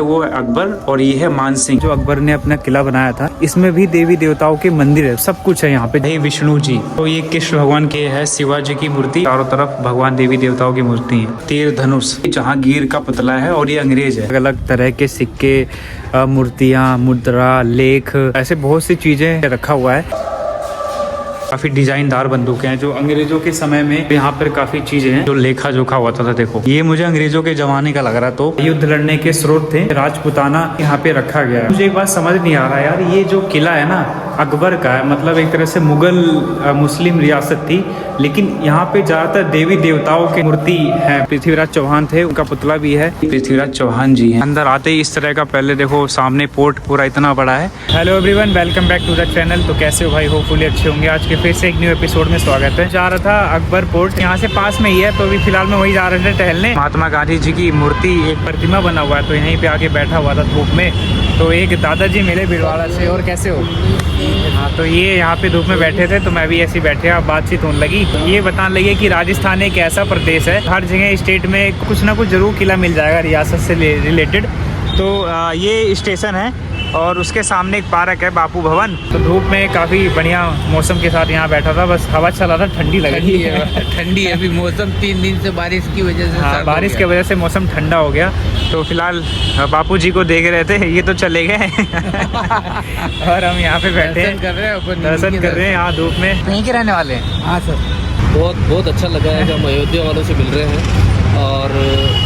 वो है अकबर और ये है मान सिंह। जो अकबर ने अपना किला बनाया था, इसमें भी देवी देवताओं के मंदिर है, सब कुछ है यहाँ पे। हे विष्णु जी, तो ये कृष्ण भगवान के है, शिवाजी की मूर्ति, चारों तरफ भगवान देवी देवताओं की मूर्ति है। तीर धनुष, जहांगीर का पुतला है और ये अंग्रेज है। अलग अलग तरह के सिक्के, मूर्तियाँ, मुद्रा, लेख, ऐसे बहुत सी चीजें रखा हुआ है। काफी डिजाइनदार बंदूकें हैं जो अंग्रेजों के समय में यहाँ पर काफी चीजें हैं जो लेखा जोखा हुआ था। देखो ये मुझे अंग्रेजों के जमाने का लग रहा। तो युद्ध लड़ने के स्रोत थे, राजपुताना यहाँ पे रखा गया है। मुझे एक बात समझ नहीं आ रहा यार, ये जो किला है ना अकबर का है, मतलब एक तरह से मुगल मुस्लिम रियासत थी, लेकिन यहाँ पे ज्यादातर देवी देवताओं की मूर्ति है। पृथ्वीराज चौहान थे, उनका पुतला भी है, पृथ्वीराज चौहान जी हैं। अंदर आते ही इस तरह का, पहले देखो सामने पोर्ट पूरा इतना बड़ा है। Hello everyone, welcome back to the channel. तो कैसे हो भाई, होपफुली अच्छे होंगे। आज के फिर से एक न्यू एपिसोड में स्वागत है। जा रहा था अकबर पोर्ट, यहाँ से पास में ही है, तो अभी फिलहाल में वही जा रहे थे टहलने। महात्मा गांधी जी की मूर्ति, एक प्रतिमा बना हुआ है, तो यहीं पे आके बैठा हुआ था धूप में। तो एक दादाजी मिले भिड़वाड़ा से, और कैसे हो? हाँ, तो ये यहाँ पे धूप में बैठे थे, तो मैं भी ऐसे बैठे, अब बातचीत होने लगी। ये बताने लगे कि राजस्थान एक ऐसा प्रदेश है, हर जगह स्टेट में कुछ ना कुछ जरूर किला मिल जाएगा रियासत से रिलेटेड। तो ये स्टेशन है और उसके सामने एक पार्क है, बापू भवन। तो धूप में काफ़ी बढ़िया मौसम के साथ यहाँ बैठा था, बस हवा चल रहा था, ठंडी लग रही है। ठंडी है अभी मौसम, 3 दिन से बारिश की वजह से। हाँ, बारिश की वजह से मौसम ठंडा हो गया। तो फिलहाल बापू जी को देख रहे थे, ये तो चले गए और हम यहाँ पे बैठे दर्शन कर रहे हैं यहाँ धूप में। यहीं के रहने वाले हैं? हाँ सर, बहुत अच्छा लगा है कि हम अयोध्या वालों से मिल रहे हैं। और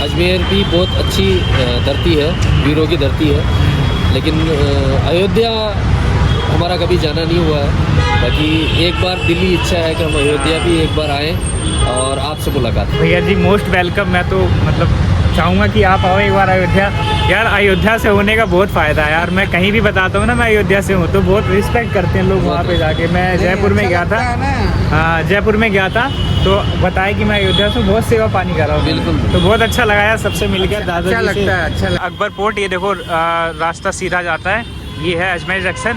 अजमेर भी बहुत अच्छी धरती है, वीरों की धरती है, लेकिन अयोध्या हमारा कभी जाना नहीं हुआ है। बाकी एक बार दिली इच्छा है कि हम अयोध्या भी एक बार आएँ और आपसे मुलाकात। भैया जी मोस्ट वेलकम। मैं तो मतलब चाहूँगा कि आप आओ एक बार अयोध्या। यार अयोध्या से होने का बहुत फ़ायदा है यार। मैं कहीं भी बताता हूँ ना मैं अयोध्या से हूँ, तो बहुत रिस्पेक्ट करते हैं लोग वहाँ पे जाके। मैं जयपुर में गया था, हाँ जयपुर में गया था, तो बताया कि मैं अयोध्या से बहुत सेवा पानी कर रहा हूँ। बिल्कुल, तो बहुत अच्छा लगा यार सबसे मिलकर। दादा अच्छा लगता है, अच्छा लगता है। अकबर पोर्ट, ये देखो रास्ता सीधा जाता है, ये है अजमेर जंक्शन।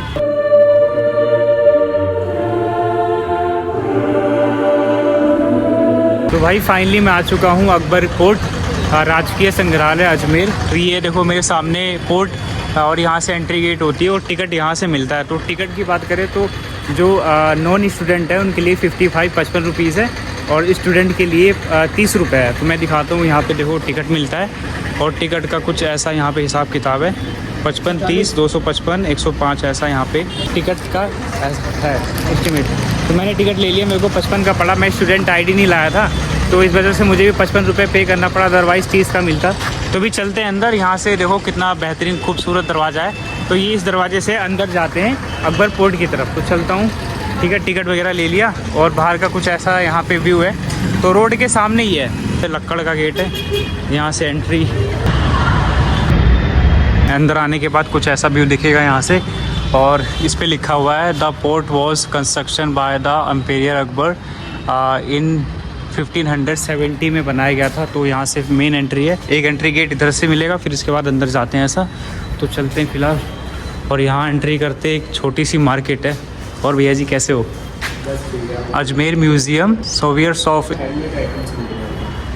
तो भाई फाइनली मैं आ चुका हूँ अकबर पोर्ट, राजकीय संग्रहालय अजमेर। तो ये देखो मेरे सामने पोर्ट, और यहाँ से एंट्री गेट होती है और टिकट यहाँ से मिलता है। तो टिकट की बात करें तो जो नॉन स्टूडेंट है उनके लिए 55 रुपीज़ है, और स्टूडेंट के लिए 30 रुपये है। तो मैं दिखाता हूँ, यहाँ पे देखो टिकट मिलता है, और टिकट का कुछ ऐसा यहाँ पे हिसाब किताब है, 55, 30, 255, 105 ऐसा यहाँ पे टिकट का है एस्टिमेट। तो मैंने टिकट ले लिया, मेरे को 55 का पड़ा। मैं स्टूडेंट ID नहीं लाया था, तो इस वजह से मुझे भी 55 रुपये पे करना पड़ा, अदरवाइज़ 30 का मिलता। तो भी चलते हैं अंदर। यहाँ से देखो कितना बेहतरीन खूबसूरत दरवाज़ा है। तो ये इस दरवाजे से अंदर जाते हैं अकबर पोर्ट की तरफ। तो चलता हूँ, टिकट वगैरह ले लिया, और बाहर का कुछ ऐसा यहाँ पे व्यू है। तो रोड के सामने ही है, तो लक्कड़ का गेट है, यहाँ से एंट्री। अंदर आने के बाद कुछ ऐसा व्यू दिखेगा यहाँ से, और इस पे लिखा हुआ है the fort was construction by the emperor Akbar in 1570 में बनाया गया था। तो यहाँ से मेन एंट्री है, एक एंट्री गेट इधर से मिलेगा, फिर इसके बाद अंदर जाते हैं ऐसा। तो चलते हैं फिलहाल, और यहाँ एंट्री करते एक छोटी सी मार्केट है। और भैया जी कैसे हो? अजमेर म्यूज़ियम सोवियर्स ऑफ,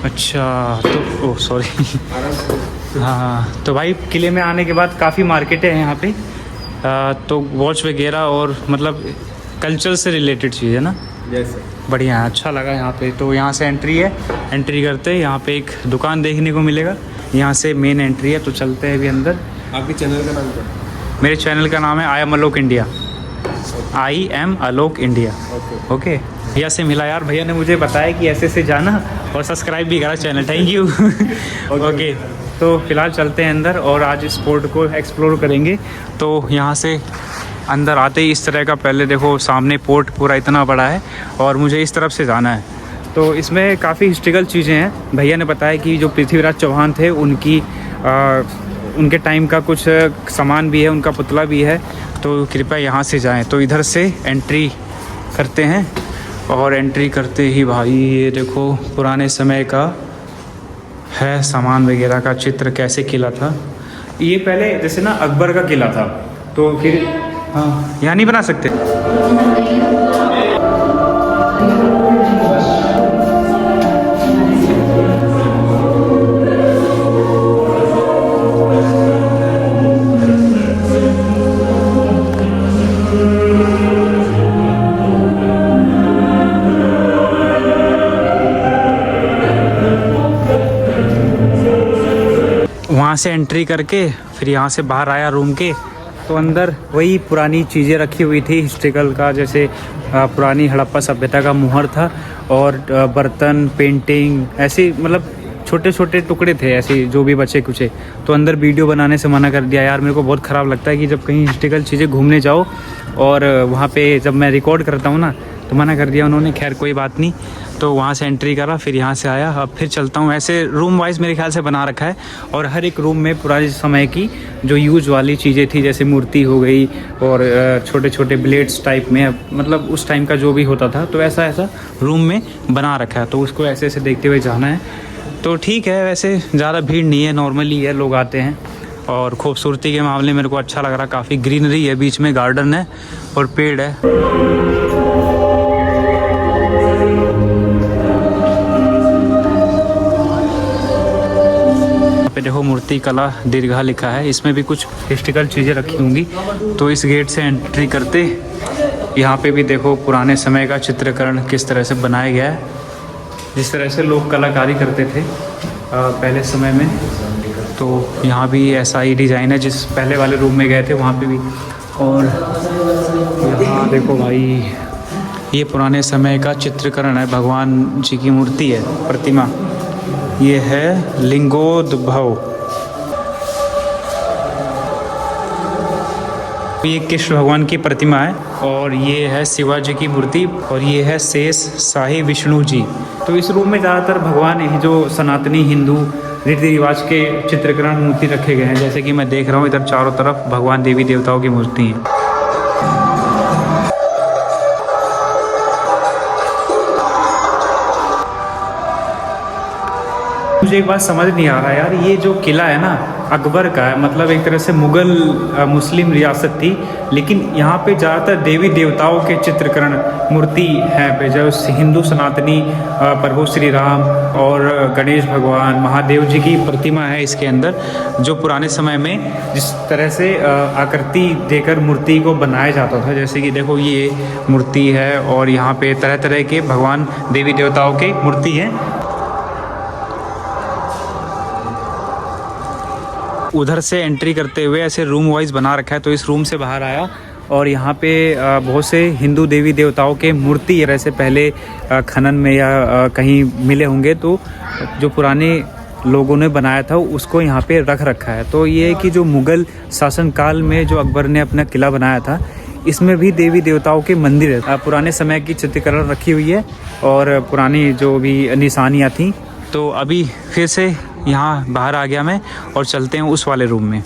अच्छा तो ओह सॉरी हाँ। तो भाई किले में आने के बाद काफ़ी मार्केटें हैं यहाँ पे, तो वॉच वगैरह और मतलब कल्चर से रिलेटेड चीज़ है ना। जैसे बढ़िया है, अच्छा लगा यहाँ पे। तो यहाँ से एंट्री है, एंट्री करते हैं यहाँ पे एक दुकान देखने को मिलेगा, यहाँ से मेन एंट्री है। तो चलते हैं अभी अंदर। आपके चैनल का नाम क्या है? मेरे चैनल का नाम है I am Alok India, IM Alok India. Okay भैया से मिला यार, भैया ने मुझे बताया कि ऐसे जाना, और सब्सक्राइब भी करा चैनल, थैंक यू। ओके तो फिलहाल चलते हैं अंदर, और आज इस पोर्ट को एक्सप्लोर करेंगे। तो यहाँ से अंदर आते ही इस तरह का, पहले देखो सामने पोर्ट पूरा इतना बड़ा है, और मुझे इस तरफ से जाना है। तो इसमें काफ़ी हिस्ट्रिकल चीज़ें हैं। भैया ने बताया कि जो पृथ्वीराज चौहान थे उनके टाइम का कुछ सामान भी है, उनका पुतला भी है। तो कृपया यहाँ से जाएं। तो इधर से एंट्री करते हैं, और एंट्री करते ही भाई ये देखो पुराने समय का है, सामान वगैरह का चित्र, कैसे किला था ये पहले, जैसे ना अकबर का किला था। तो फिर हाँ, यहाँ नहीं बना सकते। से एंट्री करके फिर यहाँ से बाहर आया रूम के, तो अंदर वही पुरानी चीज़ें रखी हुई थी हिस्ट्रिकल का, जैसे पुरानी हड़प्पा सभ्यता का मुहर था और बर्तन, पेंटिंग, ऐसे मतलब छोटे छोटे टुकड़े थे ऐसे जो भी बचे कुचे। तो अंदर वीडियो बनाने से मना कर दिया यार, मेरे को बहुत ख़राब लगता है कि जब कहीं हिस्ट्रिकल चीज़ें घूमने जाओ और वहाँ पे जब मैं रिकॉर्ड करता हूँ ना तो मना कर दिया उन्होंने। खैर कोई बात नहीं, तो वहाँ से एंट्री करा, फिर यहाँ से आया, अब फिर चलता हूँ। ऐसे रूम वाइज मेरे ख्याल से बना रखा है और हर एक रूम में पुराने समय की जो यूज वाली चीज़ें थी, जैसे मूर्ति हो गई और छोटे छोटे ब्लेड्स टाइप में, मतलब उस टाइम का जो भी होता था, तो ऐसा ऐसा रूम में बना रखा है। तो उसको ऐसे ऐसे देखते हुए जाना है। तो ठीक है, वैसे ज़्यादा भीड़ नहीं है, नॉर्मली है, लोग आते हैं। और खूबसूरती के मामले मेरे को अच्छा लग रहा, काफ़ी ग्रीनरी है, बीच में गार्डन है और पेड़ है। पे देखो मूर्ति कला दीर्घा लिखा है, इसमें भी कुछ हिस्ट्रिकल चीज़ें रखी होंगी। तो इस गेट से एंट्री करते यहाँ पे भी देखो पुराने समय का चित्रीकरण किस तरह से बनाया गया है, जिस तरह से लोग कलाकारी करते थे पहले समय में। तो यहाँ भी ऐसा ही डिज़ाइन है, जिस पहले वाले रूम में गए थे वहाँ पे भी। और यहाँ देखो भाई, ये पुराने समय का चित्रीकरण है, भगवान जी की मूर्ति है, प्रतिमा। ये है लिंगोद्भव। ये कृष्ण भगवान की प्रतिमा है और ये है शिवाजी की मूर्ति और ये है शेष शाही विष्णु जी। तो इस रूम में ज़्यादातर भगवान ही जो सनातनी हिंदू रीति रिवाज के चित्रीकरण मूर्ति रखे गए हैं। जैसे कि मैं देख रहा हूँ इधर चारों तरफ भगवान देवी देवताओं की मूर्ति हैं। मुझे एक बात समझ नहीं आ रहा यार, ये जो किला है ना अकबर का है, मतलब एक तरह से मुगल मुस्लिम रियासत थी, लेकिन यहाँ पे ज़्यादातर देवी देवताओं के चित्रकरण मूर्ति हैं पे, जो हिंदू सनातनी प्रभु श्री राम और गणेश भगवान, महादेव जी की प्रतिमा है इसके अंदर, जो पुराने समय में जिस तरह से आकृति देकर मूर्ति को बनाया जाता था। जैसे कि देखो ये मूर्ति है और यहाँ पे तरह तरह के भगवान देवी देवताओं की मूर्ति हैं। उधर से एंट्री करते हुए ऐसे रूम वाइज बना रखा है, तो इस रूम से बाहर आया और यहाँ पे बहुत से हिंदू देवी देवताओं के मूर्ति ऐसे पहले खनन में या कहीं मिले होंगे, तो जो पुराने लोगों ने बनाया था उसको यहाँ पे रख रखा है। तो ये है कि जो मुग़ल शासनकाल में जो अकबर ने अपना किला बनाया था, इसमें भी देवी देवताओं के मंदिर है, पुराने समय की चित्रीकरण रखी हुई है और पुरानी जो भी निशानियाँ थीं। तो अभी फिर से यहाँ बाहर आ गया मैं और चलते हैं उस वाले रूम में।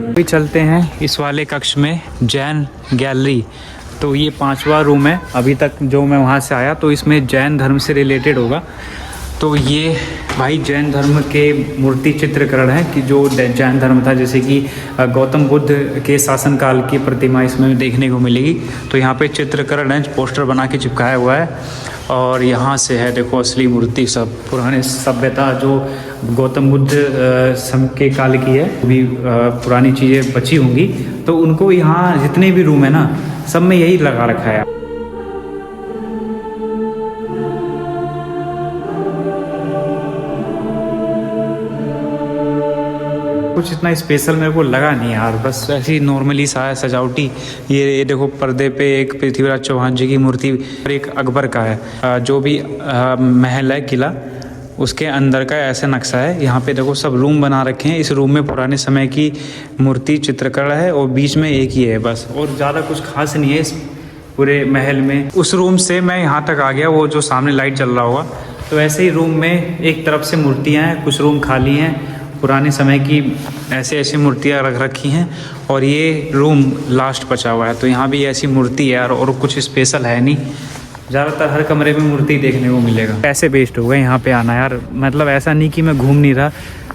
अभी चलते हैं इस वाले कक्ष में, जैन गैलरी। तो ये 5वां रूम है अभी तक जो मैं वहाँ से आया, तो इसमें जैन धर्म से रिलेटेड होगा। तो ये भाई जैन धर्म के मूर्ति चित्रकरण है कि जो जैन धर्म था, जैसे कि गौतम बुद्ध के शासनकाल की प्रतिमा इसमें देखने को मिलेगी। तो यहाँ पे चित्रकरण है, पोस्टर बना के चिपकाया हुआ है और यहाँ से है देखो असली मूर्ति, सब पुराने सभ्यता जो गौतम बुद्ध के काल की है, भी पुरानी चीज़ें बची होंगी। तो उनको यहाँ जितने भी रूम है ना, सब में यही लगा रखा है। कुछ इतना स्पेशल मेरे को लगा नहीं यार, बस ऐसी नॉर्मली सा है सजावटी। ये देखो पर्दे पे एक पृथ्वीराज चौहान जी की मूर्ति और एक अकबर का है, जो भी महल है किला उसके अंदर का ऐसा नक्शा है। यहाँ पे देखो सब रूम बना रखे हैं। इस रूम में पुराने समय की मूर्ति चित्रकरण है और बीच में एक ही है बस, और ज़्यादा कुछ खास नहीं है इस पूरे महल में। उस रूम से मैं यहाँ तक आ गया, वो जो सामने लाइट चल रहा होगा। तो ऐसे ही रूम में एक तरफ से मूर्तियाँ हैं, कुछ रूम खाली हैं, पुराने समय की ऐसे ऐसी मूर्तियाँ रख रखी हैं और ये रूम लास्ट बचा हुआ है। तो यहाँ भी ऐसी मूर्ति है यार, और कुछ स्पेशल है नहीं। ज़्यादातर हर कमरे में मूर्ति देखने को मिलेगा। पैसे वेस्ट हो गए यहाँ पे आना यार, मतलब ऐसा नहीं कि मैं घूम नहीं रहा,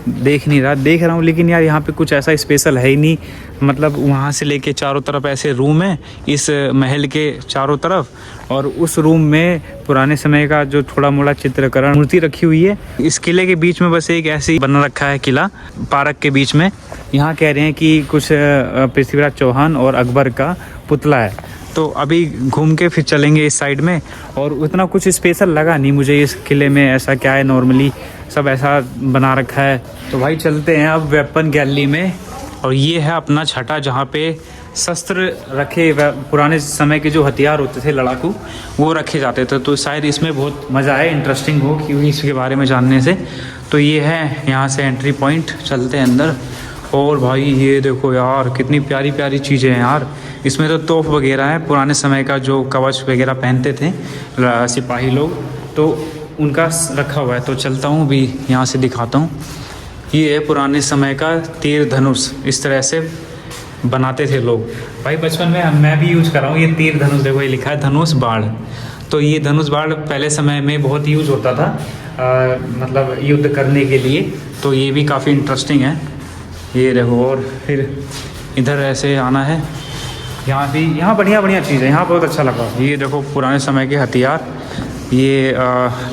देख नहीं रहा, देख रहा हूँ, लेकिन यार यहाँ पे कुछ ऐसा स्पेशल है ही नहीं। मतलब वहाँ से लेके चारों तरफ ऐसे रूम है इस महल के चारों तरफ, और उस रूम में पुराने समय का जो थोड़ा मोड़ा चित्रकरण मूर्ति रखी हुई है। इस किले के बीच में बस एक ऐसे ही बना रखा है किला, पार्क के बीच में। यहाँ कह रहे हैं कि कुछ पृथ्वीराज चौहान और अकबर का पुतला है। तो अभी घूम के फिर चलेंगे इस साइड में। और उतना कुछ स्पेशल लगा नहीं मुझे इस किले में, ऐसा क्या है, नॉर्मली सब ऐसा बना रखा है। तो भाई चलते हैं अब वेपन गैलरी में। और ये है अपना छठा, जहाँ पे शस्त्र रखे, पुराने समय के जो हथियार होते थे लड़ाकू, वो रखे जाते थे। तो शायद इसमें बहुत मज़ा आए, इंटरेस्टिंग हो क्योंकि इसके बारे में जानने से। तो ये है यहाँ से एंट्री पॉइंट, चलते हैं अंदर। और भाई ये देखो यार कितनी प्यारी प्यारी चीज़ें हैं यार। इसमें तो तोप वगैरह है, पुराने समय का जो कवच वगैरह पहनते थे सिपाही लोग, तो उनका रखा हुआ है। तो चलता हूँ अभी यहाँ से दिखाता हूँ। ये है पुराने समय का तीर धनुष, इस तरह से बनाते थे लोग। भाई बचपन में मैं भी यूज़ कर रहा हूँ ये तीर धनुष। देखो ये लिखा है धनुष बाण। तो ये धनुष बाण पहले समय में बहुत यूज़ होता था, मतलब युद्ध करने के लिए। तो ये भी काफ़ी इंटरेस्टिंग है, ये देखो। और फिर इधर ऐसे आना है, यहाँ बढ़िया बढ़िया चीज़ है, यहाँ बहुत अच्छा लगा। ये देखो पुराने समय के हथियार, ये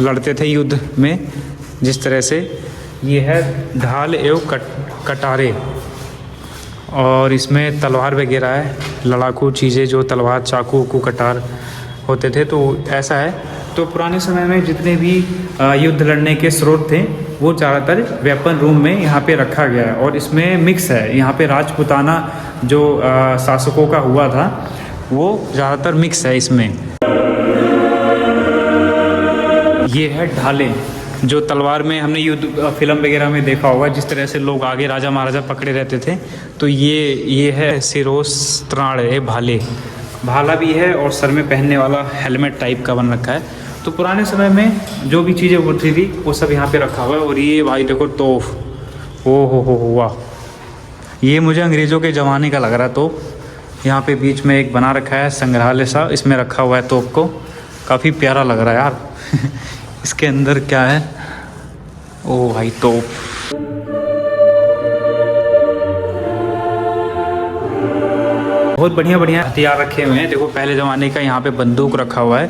लड़ते थे युद्ध में जिस तरह से। ये है ढाल एवं कटारे, और इसमें तलवार वगैरह है, लड़ाकू चीज़ें जो तलवार, चाकू वाकू, कटार होते थे। तो ऐसा है। तो पुराने समय में जितने भी युद्ध लड़ने के स्रोत थे वो ज़्यादातर वेपन रूम में यहाँ पे रखा गया है। और इसमें मिक्स है, यहाँ पे राजपूताना जो शासकों का हुआ था वो ज़्यादातर मिक्स है इसमें। ये है ढालें, जो तलवार में हमने युद्ध फिल्म वगैरह में देखा होगा, जिस तरह से लोग आगे राजा महाराजा पकड़े रहते थे। तो ये है शिरोस्त्राण है, भाला भी है, और सर में पहनने वाला हेलमेट टाइप का बन रखा है। तो पुराने समय में जो भी चीज़ें होती थी वो सब यहाँ पे रखा हुआ है। और ये भाई देखो तोफ, ओ हो वाह, ये मुझे अंग्रेज़ों के ज़माने का लग रहा है। तोप यहाँ पे बीच में एक बना रखा है संग्रहालय सा, इसमें रखा हुआ है तोप को, काफ़ी प्यारा लग रहा है यार। इसके अंदर क्या है, ओ भाई तोप। बहुत बढ़िया बढ़िया हथियार रखे हुए हैं। देखो पहले ज़माने का यहाँ पे बंदूक रखा हुआ है,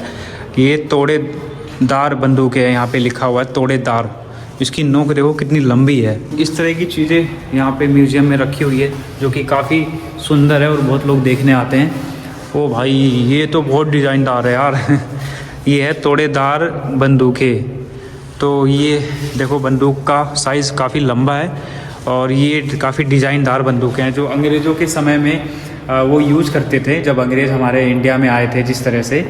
ये तोड़ेदार बंदूक है, यहाँ पे लिखा हुआ है तोड़ेदार। इसकी नोक देखो कितनी लंबी है। इस तरह की चीज़ें यहाँ पे म्यूज़ियम में रखी हुई है, जो कि काफ़ी सुंदर है और बहुत लोग देखने आते हैं। ओ भाई ये तो बहुत डिज़ाइनदार है यार। ये है तोड़ेदार बंदूकें। तो ये देखो बंदूक का साइज़ काफ़ी लंबा है, और ये काफ़ी डिज़ाइनदार बंदूकें हैं, जो अंग्रेज़ों के समय में वो यूज़ करते थे जब अंग्रेज़ हमारे इंडिया में आए थे जिस तरह से।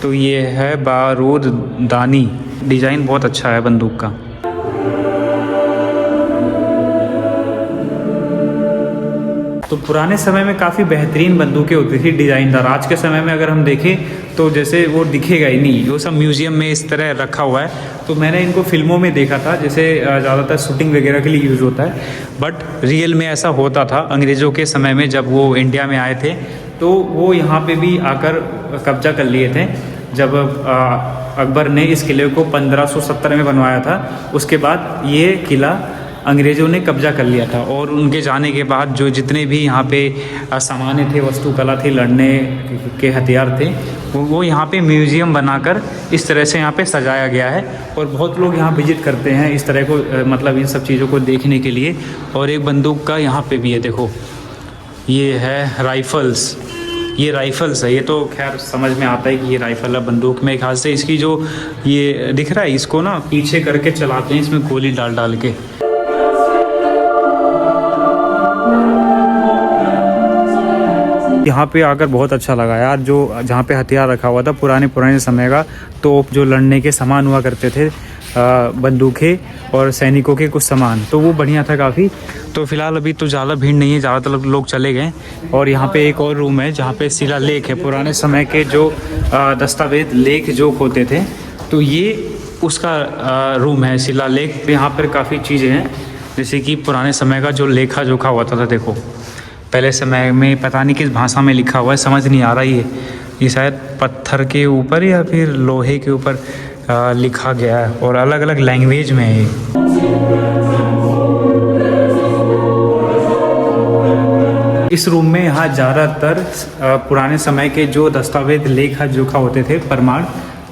तो ये है बारूददानी, डिज़ाइन बहुत अच्छा है बंदूक का। तो पुराने समय में काफ़ी बेहतरीन बंदूकें होती थी, डिज़ाइनदार। आज के समय में अगर हम देखें तो जैसे वो दिखेगा ही नहीं, वो सब म्यूज़ियम में इस तरह रखा हुआ है। तो मैंने इनको फिल्मों में देखा था, जैसे ज़्यादातर शूटिंग वगैरह के लिए यूज़ होता है, बट रियल में ऐसा होता था अंग्रेज़ों के समय में। जब वो इंडिया में आए थे तो वो यहाँ पे भी आकर कब्जा कर लिए थे। जब अकबर ने इस किले को 1570 में बनवाया था, उसके बाद ये किला अंग्रेज़ों ने कब्जा कर लिया था। और उनके जाने के बाद जो जितने भी यहाँ पे सामान थे, वस्तुकला थी, लड़ने के हथियार थे, वो यहाँ पे म्यूज़ियम बनाकर इस तरह से यहाँ पे सजाया गया है। और बहुत लोग यहाँ विजिट करते हैं इस तरह को, मतलब इन सब चीज़ों को देखने के लिए। और एक बंदूक का यहाँ पे भी है, देखो ये है राइफ़ल्स, ये राइफ़ल्स है। ये तो खैर समझ में आता है कि ये राइफ़ल है। बंदूक में ख्याल से इसकी जो ये दिख रहा है, इसको ना पीछे करके चलाते हैं, इसमें गोली डाल डाल के। यहाँ पे आकर बहुत अच्छा लगा यार, जो जहाँ पे हथियार रखा हुआ था पुराने समय का, तोप जो लड़ने के सामान हुआ करते थे, बंदूकें और सैनिकों के कुछ सामान, तो वो बढ़िया था काफ़ी। तो फिलहाल अभी तो ज़्यादा भीड़ नहीं है, ज़्यादातर लोग चले गए। और यहाँ पे एक और रूम है जहाँ पे शिलालेख है, पुराने समय के जो दस्तावेज लेख जो होते थे, तो ये उसका रूम है शिलालेख। यहाँ पर काफ़ी चीज़ें हैं, जैसे कि पुराने समय का जो लेखा जोखा हुआ था। देखो पहले समय में पता नहीं किस भाषा में लिखा हुआ है, समझ नहीं आ रहा। ये शायद पत्थर के ऊपर या फिर लोहे के ऊपर लिखा गया है, और अलग अलग लैंग्वेज में है। इस रूम में यहाँ ज़्यादातर पुराने समय के जो दस्तावेज लेखा जोखा होते थे प्रमाण,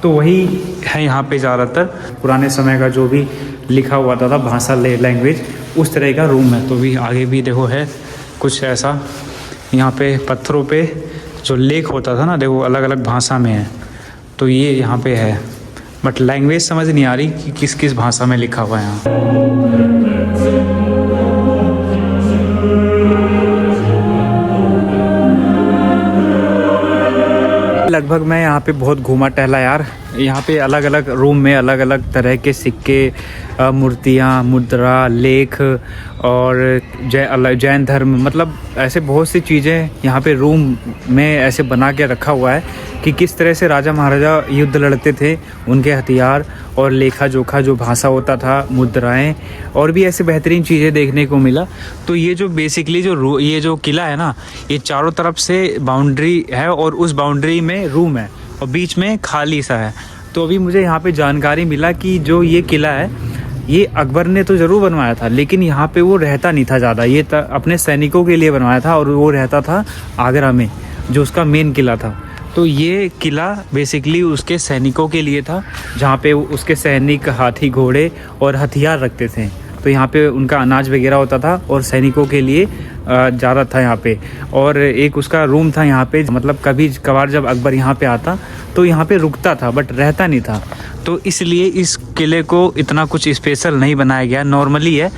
तो वही है यहाँ पे ज़्यादातर पुराने समय का जो भी लिखा हुआ था भाषा लैंग्वेज, उस तरह का रूम है। तो भी आगे भी देखो है कुछ ऐसा, यहाँ पे पत्थरों पे जो लेख होता था ना, देखो अलग अलग भाषा में है। तो ये यहाँ पे है, बट लैंग्वेज समझ नहीं आ रही कि किस किस भाषा में लिखा हुआ है यहाँ। लगभग मैं यहाँ पे बहुत घूमा टहला यार। यहाँ पे अलग अलग रूम में अलग अलग तरह के सिक्के, मूर्तियाँ, मुद्रा, लेख और जैन धर्म, मतलब ऐसे बहुत सी चीज़ें यहाँ पे रूम में ऐसे बना के रखा हुआ है कि किस तरह से राजा महाराजा युद्ध लड़ते थे, उनके हथियार और लेखा जोखा जो भाषा होता था, मुद्राएं और भी ऐसे बेहतरीन चीज़ें देखने को मिला। तो ये जो बेसिकली ये जो किला है ना, ये चारों तरफ से बाउंड्री है और उस बाउंड्री में रूम है और बीच में खाली सा है। तो अभी मुझे यहाँ पे जानकारी मिला कि जो ये किला है ये अकबर ने तो ज़रूर बनवाया था, लेकिन यहाँ पे वो रहता नहीं था ज़्यादा, ये अपने सैनिकों के लिए बनवाया था और वो रहता था आगरा में, जो उसका मेन किला था। तो ये किला बेसिकली उसके सैनिकों के लिए था, जहाँ पे उसके सैनिक हाथी घोड़े और हथियार रखते थे। तो यहाँ पे उनका अनाज वगैरह होता था और सैनिकों के लिए ज़्यादा था यहाँ पे। और एक उसका रूम था यहाँ पे, मतलब कभी कभार जब अकबर यहाँ पे आता तो यहाँ पे रुकता था बट रहता नहीं था। तो इसलिए इस किले को इतना कुछ स्पेशल नहीं बनाया गया, नॉर्मली है।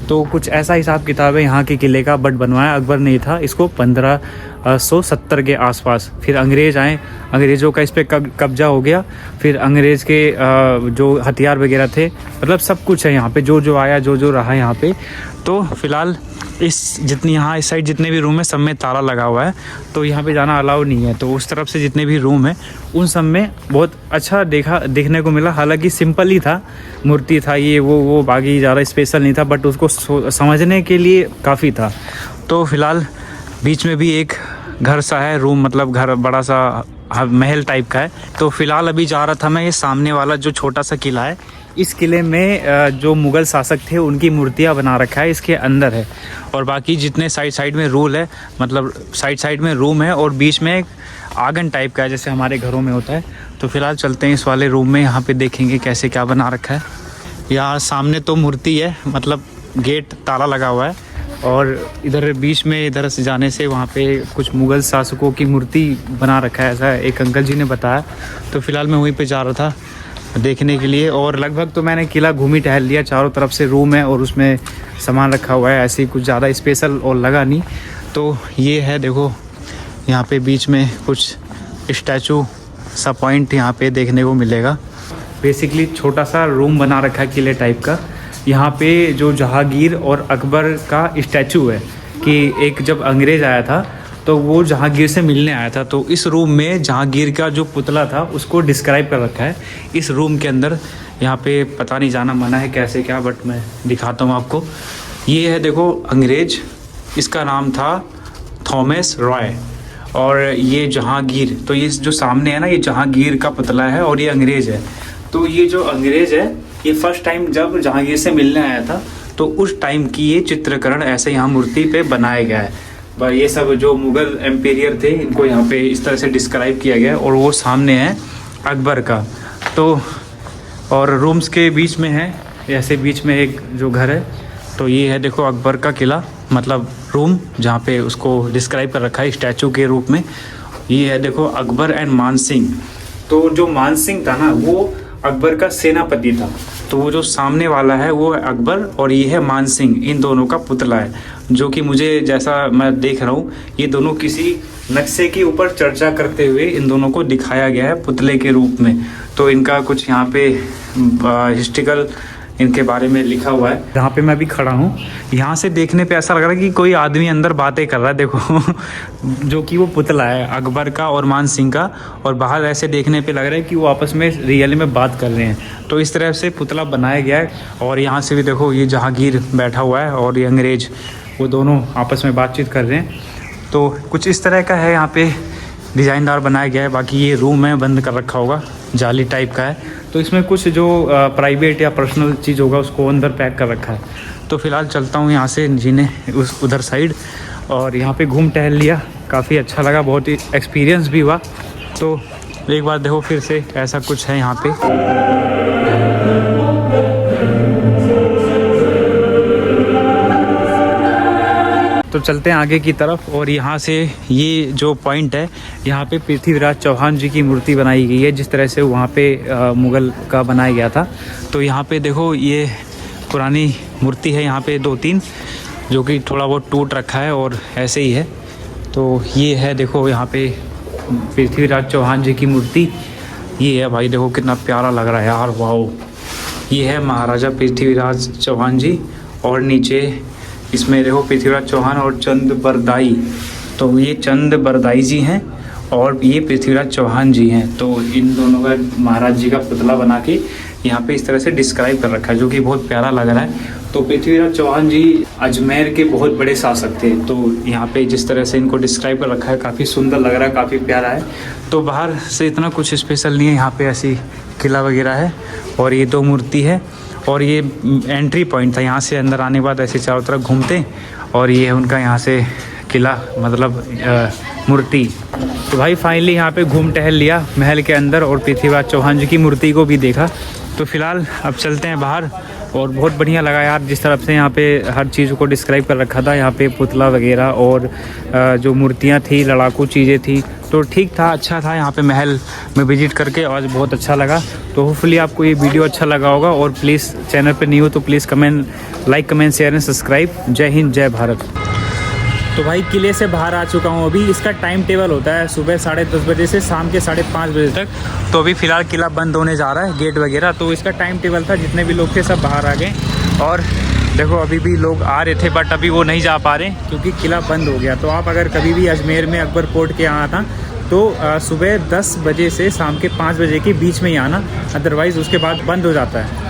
तो कुछ ऐसा हिसाब किताब है यहाँ के किले का, बट बनवाया अकबर ने था इसको 1570 के आसपास। फिर अंग्रेज़ आए, अंग्रेज़ों का इस पर कब्जा हो गया। फिर अंग्रेज़ के जो हथियार वगैरह थे, मतलब सब कुछ है यहाँ पे, जो आया जो रहा यहाँ पे। तो फिलहाल इस साइड जितने भी रूम है सब में ताला लगा हुआ है, तो यहाँ पे जाना अलाउ नहीं है। तो उस तरफ से जितने भी रूम है उन सब में बहुत अच्छा देखने को मिला। हालांकि सिंपल ही था, मूर्ति था ये वो बाकी ज़्यादा स्पेशल नहीं था, बट उसको समझने के लिए काफ़ी था। तो फिलहाल बीच में भी एक घर सा है, रूम मतलब घर बड़ा सा महल टाइप का है। तो फिलहाल अभी जा रहा था मैं ये सामने वाला जो छोटा सा किला है, इस किले में जो मुग़ल शासक थे उनकी मूर्तियाँ बना रखा है, इसके अंदर है। और बाकी जितने साइड में रूल है, मतलब साइड में रूम है और बीच में एक आंगन टाइप का है, जैसे हमारे घरों में होता है। तो फिलहाल चलते हैं इस वाले रूम में, यहाँ पे देखेंगे कैसे क्या बना रखा है। यहाँ सामने तो मूर्ति है, मतलब गेट ताला लगा हुआ है, और इधर बीच में इधर से जाने से वहाँ पे कुछ मुग़ल शासकों की मूर्ति बना रखा है, ऐसा एक अंकल जी ने बताया। तो फिलहाल मैं वहीं पे जा रहा था देखने के लिए। और लगभग तो मैंने किला घूमी टहल लिया, चारों तरफ से रूम है और उसमें सामान रखा हुआ है, ऐसे कुछ ज़्यादा स्पेशल और लगा नहीं। तो ये है, देखो यहाँ पे बीच में कुछ स्टैचू सा पॉइंट यहाँ पे देखने को मिलेगा। बेसिकली छोटा सा रूम बना रखा है किले टाइप का। यहाँ पे जो जहांगीर और अकबर का स्टैचू है कि एक जब अंग्रेज़ आया था तो वो जहांगीर से मिलने आया था, तो इस रूम में जहांगीर का जो पुतला था उसको डिस्क्राइब कर रखा है इस रूम के अंदर। यहाँ पे पता नहीं, जाना मना है कैसे क्या, बट मैं दिखाता हूँ आपको। ये है देखो अंग्रेज़, इसका नाम था थॉमस रॉय, और ये जहांगीर। तो ये जो सामने है ना, ये जहांगीर का पुतला है और ये अंग्रेज़ है। तो ये जो अंग्रेज़ है ये फर्स्ट टाइम जब जहांगीर से मिलने आया था तो उस टाइम की ये चित्रकरण ऐसे यहाँ मूर्ति पे बनाया गया है। ये सब जो मुग़ल एम्पेरियर थे इनको यहाँ पे इस तरह से डिस्क्राइब किया गया है। और वो सामने है अकबर का। तो और रूम्स के बीच में है, ऐसे बीच में एक जो घर है। तो ये है देखो अकबर का किला, मतलब रूम जहाँ पे उसको डिस्क्राइब कर रखा है स्टैचू के रूप में। ये है देखो अकबर एंड मानसिंह। तो जो मानसिंह था ना वो अकबर का सेनापति था। तो वो जो सामने वाला है वो है अकबर और ये है मानसिंह, इन दोनों का पुतला है, जो कि मुझे जैसा मैं देख रहा हूँ ये दोनों किसी नक्शे के ऊपर चर्चा करते हुए इन दोनों को दिखाया गया है पुतले के रूप में। तो इनका कुछ यहाँ पे हिस्ट्रिकल इनके बारे में लिखा हुआ है। जहाँ पे मैं अभी खड़ा हूँ यहाँ से देखने पे ऐसा लग रहा है कि कोई आदमी अंदर बातें कर रहा है, देखो जो कि वो पुतला है अकबर का और मान सिंह का, और बाहर ऐसे देखने पे लग रहा है कि वो आपस में रियल में बात कर रहे हैं। तो इस तरह से पुतला बनाया गया है। और यहाँ से भी देखो ये जहांगीर बैठा हुआ है और ये अंग्रेज़, वो दोनों आपस में बातचीत कर रहे हैं। तो कुछ इस तरह का है, यहाँ पे डिज़ाइनदार बनाया गया है। बाकी ये रूम है, बंद कर रखा होगा, जाली टाइप का है। तो इसमें कुछ जो प्राइवेट या पर्सनल चीज़ होगा उसको अंदर पैक कर रखा है। तो फ़िलहाल चलता हूँ यहाँ से जीने उधर साइड, और यहाँ पे घूम टहल लिया, काफ़ी अच्छा लगा, बहुत ही एक्सपीरियंस भी हुआ। तो एक बार देखो फिर से ऐसा कुछ है यहाँ पे। तो चलते हैं आगे की तरफ और यहाँ से ये जो पॉइंट है यहाँ पे पृथ्वीराज चौहान जी की मूर्ति बनाई गई है, जिस तरह से वहाँ पे मुग़ल का बनाया गया था। तो यहाँ पे देखो ये पुरानी मूर्ति है यहाँ पे 2-3, जो कि थोड़ा बहुत टूट रखा है और ऐसे ही है। तो ये है देखो यहाँ पे पृथ्वीराज चौहान जी की मूर्ति, ये है भाई, देखो कितना प्यारा लग रहा है यार, वाओ। ये है महाराजा पृथ्वीराज चौहान जी और नीचे इसमें देखो पृथ्वीराज चौहान और चंद बरदाई। तो ये चंद बरदाई जी हैं और ये पृथ्वीराज चौहान जी हैं। तो इन दोनों का महाराज जी का पुतला बना के यहाँ पे इस तरह से डिस्क्राइब कर रखा है, जो कि बहुत प्यारा लग रहा है। तो पृथ्वीराज चौहान जी अजमेर के बहुत बड़े शासक थे। तो यहाँ पे जिस तरह से इनको डिस्क्राइब कर रखा है, काफ़ी सुंदर लग रहा है, काफ़ी प्यारा है। तो बाहर से इतना कुछ स्पेशल नहीं है, यहाँ पे ऐसी किला वगैरह है और ये 2 मूर्ति है और ये एंट्री पॉइंट था। यहाँ से अंदर आने के बाद ऐसे चारों तरफ घूमते और ये है उनका यहाँ से किला, मतलब मूर्ति। तो भाई फाइनली यहाँ पे घूम टहल लिया महल के अंदर और पृथ्वीराज चौहान जी की मूर्ति को भी देखा। तो फिलहाल अब चलते हैं बाहर और बहुत बढ़िया लगा यार, जिस तरफ से यहाँ पे हर चीज़ को डिस्क्राइब कर रखा था। यहाँ पे पुतला वगैरह और जो मूर्तियाँ थी, लड़ाकू चीज़ें थी, तो ठीक था, अच्छा था। यहाँ पे महल में विजिट करके आज बहुत अच्छा लगा। तो होपफुली आपको ये वीडियो अच्छा लगा होगा और प्लीज़ चैनल पे नहीं हो तो please like comment share and subscribe. जय हिंद, जय भारत। तो भाई किले से बाहर आ चुका हूँ अभी। इसका टाइम टेबल होता है सुबह 10:30 बजे से शाम के 5:30 बजे तक। तो अभी फ़िलहाल किला बंद होने जा रहा है, गेट वगैरह। तो इसका टाइम टेबल था, जितने भी लोग थे सब बाहर आ गए और देखो अभी भी लोग आ रहे थे, बट अभी वो नहीं जा पा रहे क्योंकि किला बंद हो गया। तो आप अगर कभी भी अजमेर में अकबर फोर्ट के यहाँ था तो सुबह 10 बजे से शाम के 5 बजे के बीच में ही आना, अदरवाइज़ उसके बाद बंद हो जाता है।